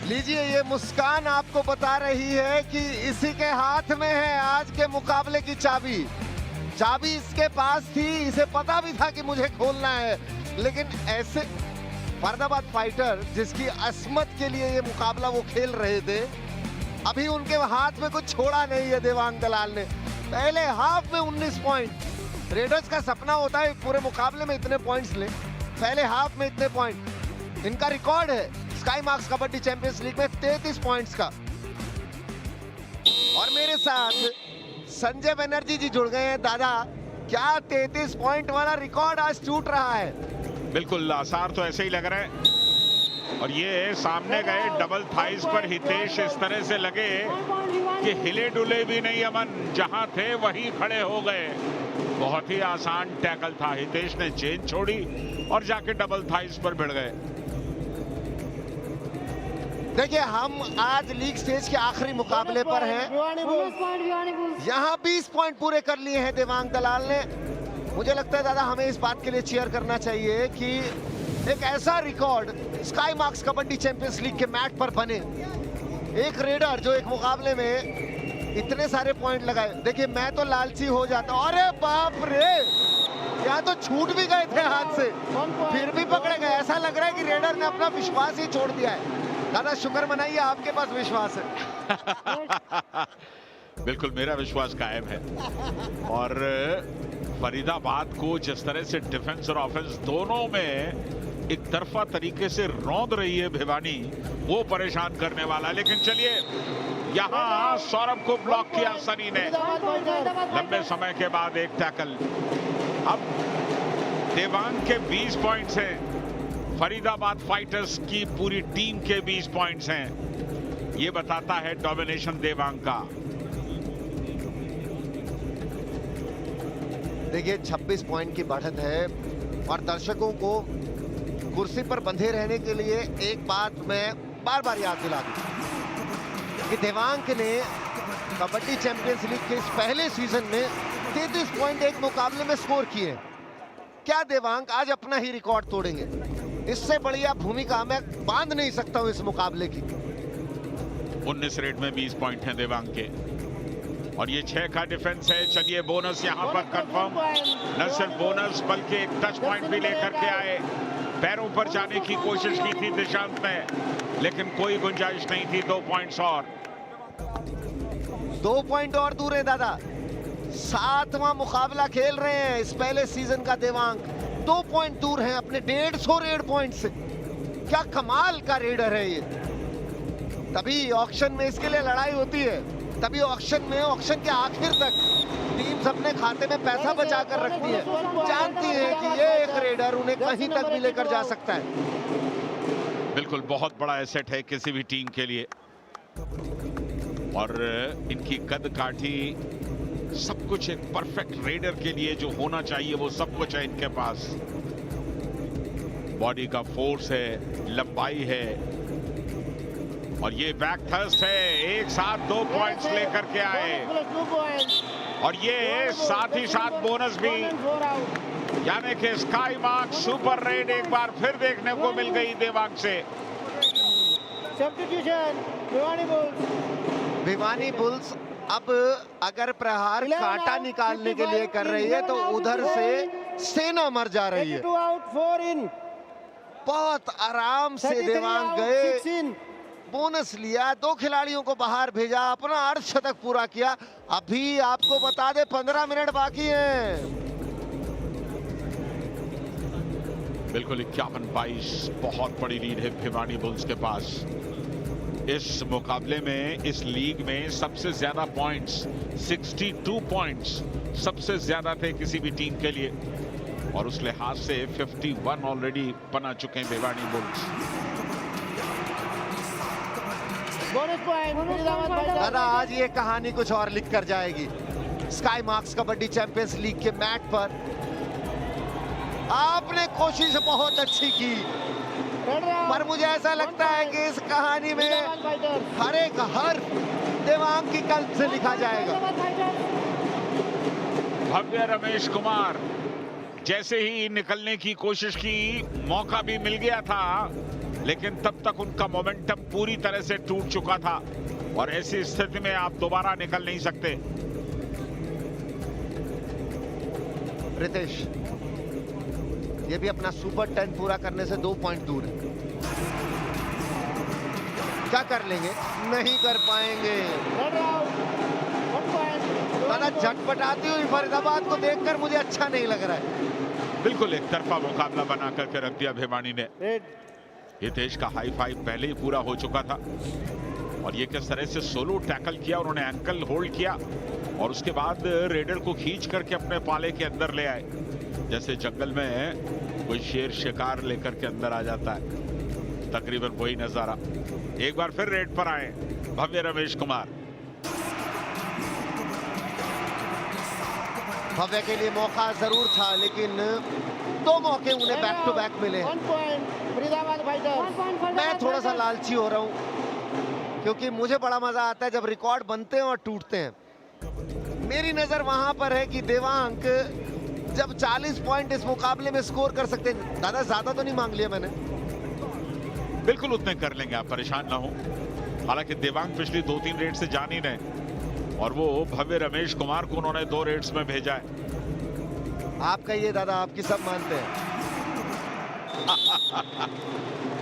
लीजिए, ये मुस्कान आपको बता रही है कि इसी के हाथ में है आज के मुकाबले की चाबी। चाबी इसके पास थी, इसे पता भी था कि मुझे खोलना है, लेकिन ऐसे फरीदाबाद फाइटर जिसकी अस्मत के लिए ये मुकाबला वो खेल रहे थे, अभी उनके हाथ में कुछ छोड़ा नहीं है देवांग दलाल ने। पहले हाफ में 19 पॉइंट। रेडर्स का सपना होता है पूरे मुकाबले में इतने पॉइंट्स ले, पहले हाफ में इतने पॉइंट। इनका रिकॉर्ड है sky marks kabaddi champions league में 33 पॉइंट्स का। और मेरे साथ संजय बनर्जी जी जुड़ गए हैं। दादा, क्या 33 पॉइंट वाला रिकॉर्ड आज टूट रहा है? बिल्कुल, आसार तो ऐसे ही लग रहा है। और ये सामने गए डबल थाइस पर हितेश इस तरह से लगे कि हिले डुले भी नहीं, अमन जहां थे वहीं खड़े हो गए। बहुत ही आसान टैकल था, हितेश ने चेन छोड़ी और जाके डबल थाइस पर भिड़ गए। देखिए, हम आज लीग स्टेज के आखिरी मुकाबले पर हैं। यहाँ 20 पॉइंट पूरे कर लिए हैं देवांग दलाल ने। मुझे लगता है दादा, हमें इस बात के लिए चीयर करना चाहिए कि एक ऐसा record sky marks kabaddi champions league के मैट पर बने। एक रेडर जो एक मुकाबले में इतने सारे पॉइंट लगाए। देखिए, मैं तो लालची हो जाता। अरे बाप रे, यहाँ तो छूट भी गए थे हाथ से, फिर भी पकड़े गए। ऐसा लग रहा है कि रेडर ने अपना विश्वास ही छोड़ दिया है। दादा, शुक्र मनाइए, आपके पास विश्वास है। बिल्कुल, मेरा विश्वास कायम है। और फरीदाबाद को जिस तरह से डिफेंस और ऑफेंस दोनों में एक तरफा तरीके से रौंद रही है भिवानी, वो परेशान करने वाला। लेकिन चलिए, यहाँ सौरभ को ब्लॉक किया सनी ने, लंबे समय के बाद एक टैकल। अब देवांग के 20 पॉइंट्स हैं, फरीदाबाद फाइटर्स की पूरी टीम के 20 पॉइंट्स हैं। ये बताता है डोमिनेशन देवांग का। देखिए, 26 पॉइंट की बढ़त है। और दर्शकों को कुर्सी पर बंधे रहने के लिए एक बात मैं बार बार याद दिला दूं कि देवांग ने कबड्डी चैंपियंस लीग के इस पहले सीजन में 33 पॉइंट एक मुकाबले में स्कोर किए। क्या देवांग आज अपना ही रिकॉर्ड तोड़ेंगे? इससे बढ़िया भूमिका मैं बांध नहीं सकता हूं इस मुकाबले की। 19 रेड में 20 पॉइंट हैं देवांग के, और ये 6 का डिफेंस है। चलिए, बोनस यहां पर कंफर्म। न सिर्फ बोनस बल्कि एक टच पॉइंट भी लेकर के आए। पैरों पर जाने की कोशिश की थी दिशांत ने, लेकिन कोई गुंजाइश नहीं थी। 2 पॉइंट्स और 2 पॉइंट और दूर है दादा। 7वां मुकाबला खेल रहे हैं इस पहले सीजन का देवांग। 2 पॉइंट दूर हैं अपने 150 रेड पॉइंट से। क्या कमाल का रेडर है ये। तभी ऑक्शन में इसके लिए लड़ाई होती है, तभी ऑक्शन में, ऑक्शन के आखिर तक टीम्स अपने खाते में पैसा बचा कर रखती है। जानती है कि ये एक रेडर उन्हें कहीं तक भी लेकर जा सकता है। बिल्कुल, बहुत बड़ा एसेट है किसी भी टीम के लिए। और इनकी कद काठी, सब कुछ एक परफेक्ट रेडर के लिए जो होना चाहिए वो सब कुछ है इनके पास। बॉडी का फोर्स है, लंबाई है, और ये बैक थर्स्ट है। एक साथ 2 पॉइंट्स लेकर के आए, और ये साथ ही साथ बोनस भी, यानी कि स्काई मार्क्स सुपर रेड एक बार फिर देखने को मिल गई देवांग से। भिवानी बुल्स अब अगर प्रहार कांटा निकालने के लिए कर रही है तो उधर से सेना मर जा रही है। बहुत आराम से देवांग गए, बोनस लिया, 2 खिलाड़ियों को बाहर भेजा, अपना अर्धशतक पूरा किया। अभी आपको बता दे 15 मिनट बाकी हैं। बिल्कुल, 51-22 बहुत बड़ी लीड है भिवानी बुल्स के पास। इस मुकाबले में, इस लीग में सबसे ज्यादा पॉइंट्स, 62 पॉइंट्स सबसे ज्यादा थे किसी भी टीम के लिए, और उस लिहाज से 51 ऑलरेडी बना चुके हैं भिवानी बुल्स। दादा, आज ये कहानी कुछ और लिख कर जाएगी। Sky marks kabaddi champions league के मैट पर आपने कोशिश बहुत अच्छी की, पर मुझे ऐसा लगता है कि इस कहानी में हर एक हर्फ देवांग की कलम से लिखा जाएगा। भव्य रमेश कुमार जैसे ही निकलने की कोशिश की, मौका भी मिल गया था, लेकिन तब तक उनका मोमेंटम पूरी तरह से टूट चुका था और ऐसी स्थिति में आप दोबारा निकल नहीं सकते। रितेश, ये भी अपना सुपर 10 पूरा करने से 2 पॉइंट दूर है। क्या कर लेंगे? नहीं कर पाएंगे। दादा, झटपटाती हुई फरीदाबाद को देखकर मुझे अच्छा नहीं लग रहा है। बिल्कुल एक तरफा मुकाबला बना करके रख दिया भिवानी ने। हितेश का हाई फाइव पहले ही पूरा हो चुका था और ये किस तरह से सोलो टैकल किया, उन्होंने एंकल होल्ड किया और उसके बाद रेडर को खींच करके अपने पाले के अंदर ले आए, जैसे जंगल में कोई शेर शिकार लेकर के अंदर आ जाता है, तकरीबन वही नजारा। एक बार फिर रेड पर आए भव्य रमेश कुमार। भव्य के लिए मौका जरूर था, लेकिन 2 मौके उन्हें बैक टू बैक मिले। मैं थोड़ा सा लालची हो रहा हूं क्योंकि मुझे बड़ा मजा आता है जब रिकॉर्ड बनते हैं और टूटते हैं। मेरी नजर वहां पर है कि देवांक जब 40 पॉइंट इस मुकाबले में स्कोर कर सकते हैं। दादा, ज्यादा तो नहीं मांग लिया मैंने? बिल्कुल उतने कर लेंगे, आप परेशान ना हो। हालांकि देवांग पिछली 2-3 रेड से जान ही नहीं और वो भव्य रमेश कुमार को उन्होंने 2 रेड्स में भेजा है। आपका ये दादा, आपकी सब मानते हैं।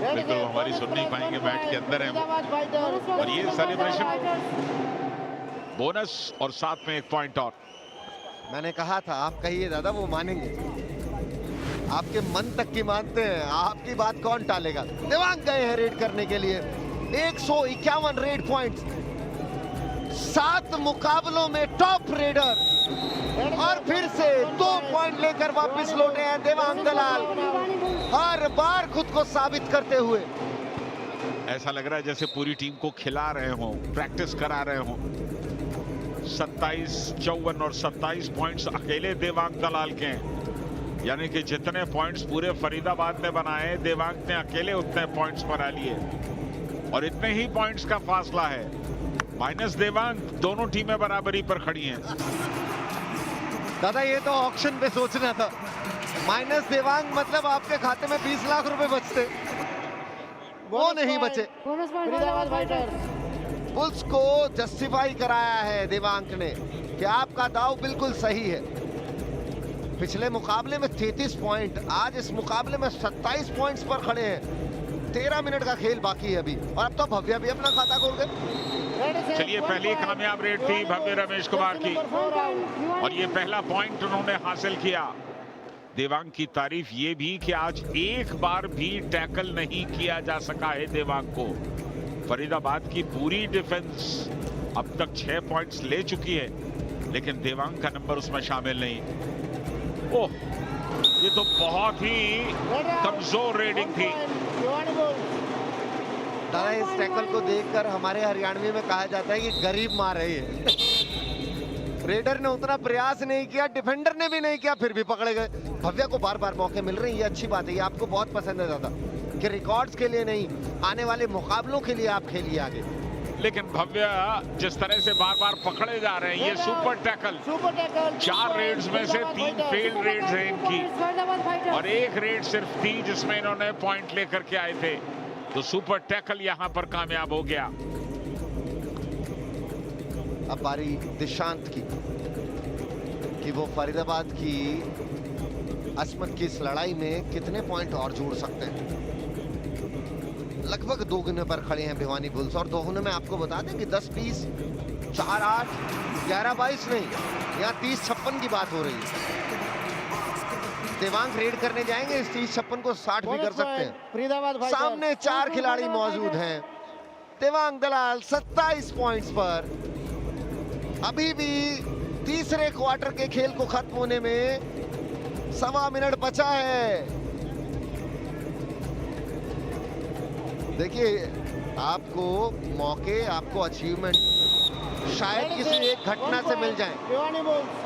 बिल्कुल हमारी सुन नहीं पाएंगे, मैच के अंदर है वो। और ये सेलिब्रेशन, बोनस और साथ में 1 पॉइंट और। मैंने कहा था आप कहिए दादा, वो मानेंगे। आपके मन तक की मानते हैं, आपकी बात कौन टालेगा। देवांग गए हैं रेड करने के लिए। 151 रेड पॉइंट्स, 7 मुकाबलों में टॉप रेडर और फिर से 2 पॉइंट लेकर वापस लौटे हैं देवांग दलाल, हर बार खुद को साबित करते हुए। ऐसा लग रहा है जैसे पूरी टीम को खिला रहे हो, प्रैक्टिस करा रहे हो। 27, 54 और 27 पॉइंट्स अकेले देवांग दलाल के हैं, यानी कि जितने पॉइंट्स पूरे फरीदाबाद ने बनाए, देवांग ने अकेले उतने पॉइंट्स बना लिए और इतने ही पॉइंट्स का फासला है। माइनस देवांग, दोनों टीमें बराबरी पर खड़ी हैं। दादा, ये तो ऑक्शन पे सोचना था। माइनस देवांग मतलब आपके खाते में 20 लाख रुपए बचते, वो नहीं बचे। पुल्स को जस्टिफाई कराया है देवांग ने कि आपका दाव बिल्कुल सही है। पिछले मुकाबले में 33 पॉइंट, आज इस मुकाबले में 27 पॉइंट्स पर खड़े हैं। 13 मिनट का खेल बाकी है अभी और अब तो भव्य भी अपना खाता खोल गए। चलिए, पहली कामयाब रेड थी भव्य रमेश कुमार की और ये पहला पॉइंट उन्होंने हासिल किया। देवांग की तारीफ ये भी कि आज एक बार भी टैकल नहीं किया जा सका है देवांग को। फरीदाबाद की पूरी डिफेंस अब तक 6 पॉइंट्स ले चुकी है, लेकिन देवांग का नंबर उसमें शामिल नहीं। ओह, ये तो बहुत ही कमजोर रेडिंग थी। दादा, इस टैकल को देखकर हमारे हरियाणवी में कहा जाता है कि गरीब मार रही है। रेडर ने उतना प्रयास नहीं किया, डिफेंडर ने भी नहीं किया, फिर भी पकड़े गए। भव्या को बार बार मौके मिल रहे हैं, ये अच्छी बात है। ये आपको बहुत पसंद है दादा कि रिकॉर्ड्स के लिए नहीं, आने वाले मुकाबलों के लिए आप खेलिए आगे। लेकिन भव्या जिस तरह से बार बार पकड़े जा रहे हैं, ये सुपर टैकल 4 रेड्स में से 3 फेल्ड रेड्स हैं इनकी और 1 रेड सिर्फ थी जिसमें इन्होंने पॉइंट लेकर के आए थे। तो सुपर टैकल यहां पर कामयाब हो गया। अब बारी दिशांत की कि वो फरीदाबाद की अस्मत की इस लड़ाई में कितने पॉइंट और जोड़ सकते हैं। लगभग 2 गुने पर खड़े हैं भिवानी बुल्स और 2 गुने में आपको बता दें कि 10-20, 4-8, 11-22 नहीं, यहाँ 30-56 की बात हो रही है। देवांग रेड करने जाएंगे, इस 30-56 को 60 भी कर सकते हैं। सामने 4 खिलाड़ी मौजूद हैं। देवांग दलाल 27 पॉइंट्स पर, अभी भी तीसरे क्वार्टर के खेल को खत्म होने में 1.25 मिनट बचा है। देखिए, आपको मौके, आपको अचीवमेंट शायद किसी एक घटना से मिल जाए।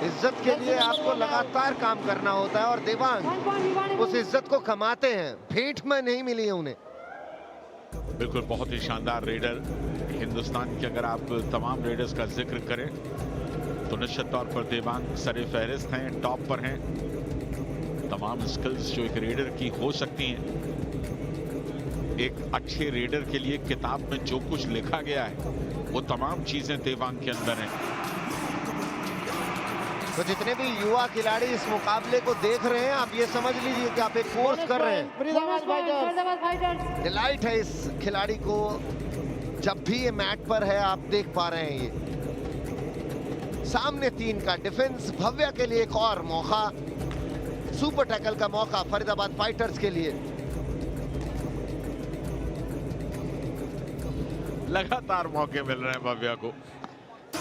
इज्जत के लिए आपको लगातार काम करना होता है और देवांग उस इज्जत को कमाते हैं, भेंट में नहीं मिली है उन्हें। बिल्कुल, बहुत ही शानदार रेडर। हिंदुस्तान के अगर आप तमाम रेडर्स का जिक्र करें तो निश्चित तौर पर देवांग सरे फहरिस्त हैं, टॉप पर हैं। तमाम स्किल्स जो एक रेडर की हो सकती हैं एक अच्छे रेडर के लिए किताब में जो कुछ लिखा गया है वो तमाम चीजें देवांग के अंदर हैं। तो जितने भी युवा खिलाड़ी इस मुकाबले को देख रहे हैं, आप ये समझ लीजिए कि आप एक कोर्स कर रहे हैं। डिलाइट है इस खिलाड़ी को, जब भी ये मैट पर है आप देख पा रहे हैं। ये सामने 3 का डिफेंस, भव्या के लिए एक और मौका, सुपर टैकल का मौका फरीदाबाद फाइटर्स के लिए। लगातार मौके मिल रहे हैं भव्या को,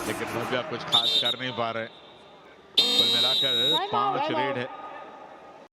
लेकिन भव्या कुछ खास कर नहीं पा रहे। कुल मिलाकर 5 रेड है।